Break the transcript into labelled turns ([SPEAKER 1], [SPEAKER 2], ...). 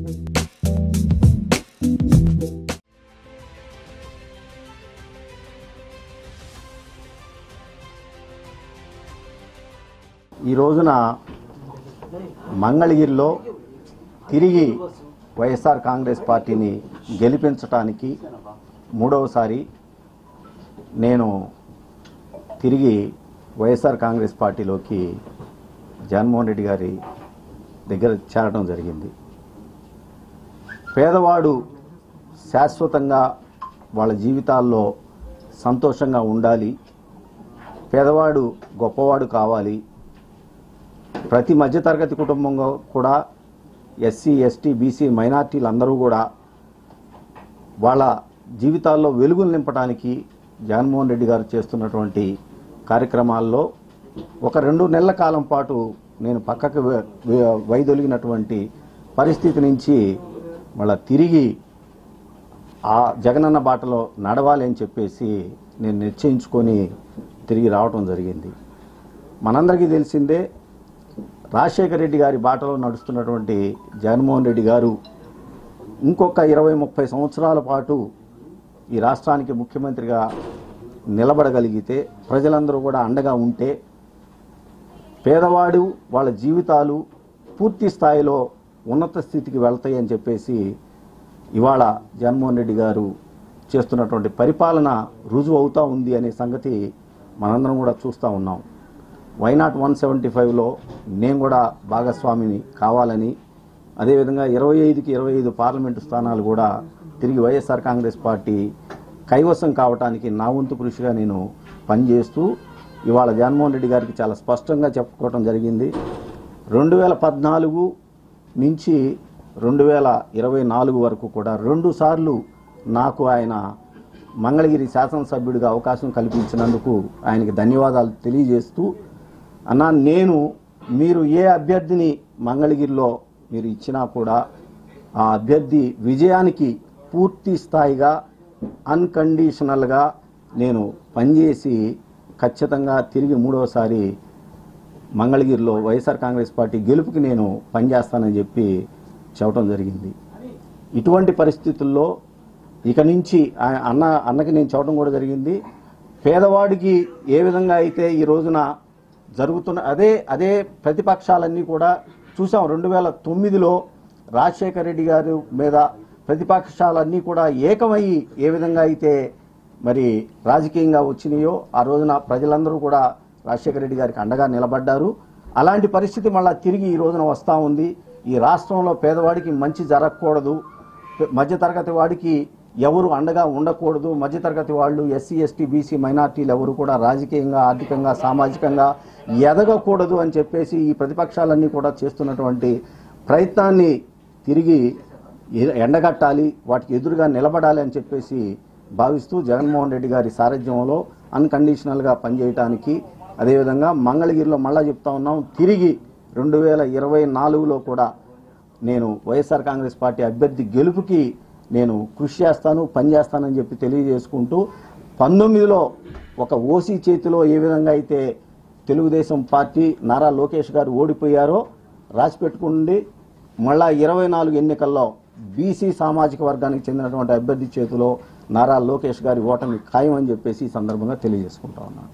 [SPEAKER 1] ఈ రోజున మంగళగిరిలో తిరిగి వైఎస్ఆర్ కాంగ్రెస్ పార్టీని గెలిపించడానికి మూడవసారి నేను తిరిగి వైఎస్ఆర్ కాంగ్రెస్ పార్టీలోకి జగన్మోహన్ రెడ్డి గారి దగ్గర చేరడం జరిగింది. పేదవాడు శాశ్వతంగా వాళ్ళ జీవితాల్లో సంతోషంగా ఉండాలి, పేదవాడు గొప్పవాడు కావాలి, ప్రతి మధ్యతరగతి కుటుంబంలో కూడా ఎస్సీ ఎస్టీ బీసీ మైనార్టీలు అందరూ కూడా వాళ్ళ జీవితాల్లో వెలుగులు నింపడానికి జగన్మోహన్ రెడ్డి గారు చేస్తున్నటువంటి కార్యక్రమాల్లో ఒక 2 నెలల కాలం పాటు నేను పక్కకు వైదొలిగినటువంటి పరిస్థితి నుంచి మళ్ళా తిరిగి ఆ జగనన్న బాటలో నడవాలి అని చెప్పేసి నేను నిశ్చయించుకొని తిరిగి రావటం జరిగింది. మనందరికీ తెలిసిందే, రాజశేఖర రెడ్డి గారి బాటలో నడుస్తున్నటువంటి జగన్మోహన్ రెడ్డి గారు ఇంకొక 20-30 సంవత్సరాల పాటు ఈ రాష్ట్రానికి ముఖ్యమంత్రిగా నిలబడగలిగితే, ప్రజలందరూ కూడా అండగా ఉంటే పేదవాడు వాళ్ళ జీవితాలు పూర్తి స్థాయిలో ఉన్నత స్థితికి వెళ్తాయి అని చెప్పేసి ఇవాళ జగన్మోహన్ రెడ్డి గారు చేస్తున్నటువంటి పరిపాలన రుజువు అవుతూ ఉంది అనే సంగతి మనందరం కూడా చూస్తూ ఉన్నాం. వైనాట్ 175లో నేను కూడా భాగస్వామిని కావాలని, అదేవిధంగా 25కి 25 పార్లమెంటు స్థానాలు కూడా తిరిగి వైఎస్ఆర్ కాంగ్రెస్ పార్టీ కైవసం కావటానికి నా వంతు కృషిగా నేను పనిచేస్తూ ఇవాళ జగన్మోహన్ రెడ్డి గారికి చాలా స్పష్టంగా చెప్పుకోవడం జరిగింది. 2014 నుంచి 2024 వరకు కూడా 2 సార్లు నాకు ఆయన మంగళగిరి శాసనసభ్యుడిగా అవకాశం కల్పించినందుకు ఆయనకి ధన్యవాదాలు తెలియజేస్తూ, అన్నా మీరు ఏ అభ్యర్థిని మంగళగిరిలో మీరు ఇచ్చినా కూడా ఆ అభ్యర్థి విజయానికి పూర్తి స్థాయిగా అన్కండిషనల్గా నేను పనిచేసి ఖచ్చితంగా తిరిగి మూడవసారి మంగళగిరిలో వైఎస్ఆర్ కాంగ్రెస్ పార్టీ గెలుపుకి నేను పనిచేస్తానని చెప్పి చెప్పడం జరిగింది. ఇటువంటి పరిస్థితుల్లో ఇక నుంచి అన్నకి నేను చెప్పడం కూడా జరిగింది, పేదవాడికి ఏ విధంగా అయితే ఈ రోజున జరుగుతున్న అదే ప్రతిపక్షాలన్నీ కూడా చూసాం. 2009లో రాజశేఖర రెడ్డి గారి మీద ప్రతిపక్షాలన్నీ కూడా ఏకమయ్యి ఏ విధంగా అయితే మరి రాజకీయంగా వచ్చినాయో ఆ రోజున ప్రజలందరూ కూడా రాజశేఖర రెడ్డి గారికి అండగా నిలబడ్డారు. అలాంటి పరిస్థితి మళ్ళా తిరిగి ఈ రోజున వస్తూ ఉంది. ఈ రాష్ట్రంలో పేదవాడికి మంచి జరగకూడదు, మధ్యతరగతి వాడికి ఎవరు అండగా ఉండకూడదు, మధ్యతరగతి వాళ్ళు ఎస్సీ ఎస్టీ బీసీ మైనార్టీలు ఎవరు కూడా రాజకీయంగా ఆర్థికంగా సామాజికంగా ఎదగకూడదు అని చెప్పేసి ఈ ప్రతిపక్షాలన్నీ కూడా చేస్తున్నటువంటి ప్రయత్నాన్ని తిరిగి ఎండగట్టాలి, వాటికి ఎదురుగా నిలబడాలి అని చెప్పేసి భావిస్తూ జగన్మోహన్ రెడ్డి గారి సారథ్యంలో అన్కండిషనల్గా పనిచేయడానికి, అదేవిధంగా మంగళగిరిలో మళ్ళా చెప్తా ఉన్నాం, తిరిగి 2024లో కూడా నేను వైఎస్ఆర్ కాంగ్రెస్ పార్టీ అభ్యర్థి గెలుపుకి నేను కృషి చేస్తాను, పనిచేస్తానని చెప్పి తెలియజేసుకుంటూ, 19లో ఒక ఓసీ చేతిలో ఏ విధంగా అయితే తెలుగుదేశం పార్టీ నారా లోకేష్ గారు ఓడిపోయారో రాసిపెట్టుకుండి, మళ్ళా 24 ఎన్నికల్లో బీసీ సామాజిక వర్గానికి చెందినటువంటి అభ్యర్థి చేతిలో నారా లోకేష్ గారి ఓటమి ఖాయం అని చెప్పేసి ఈ సందర్భంగా తెలియజేసుకుంటా ఉన్నాను.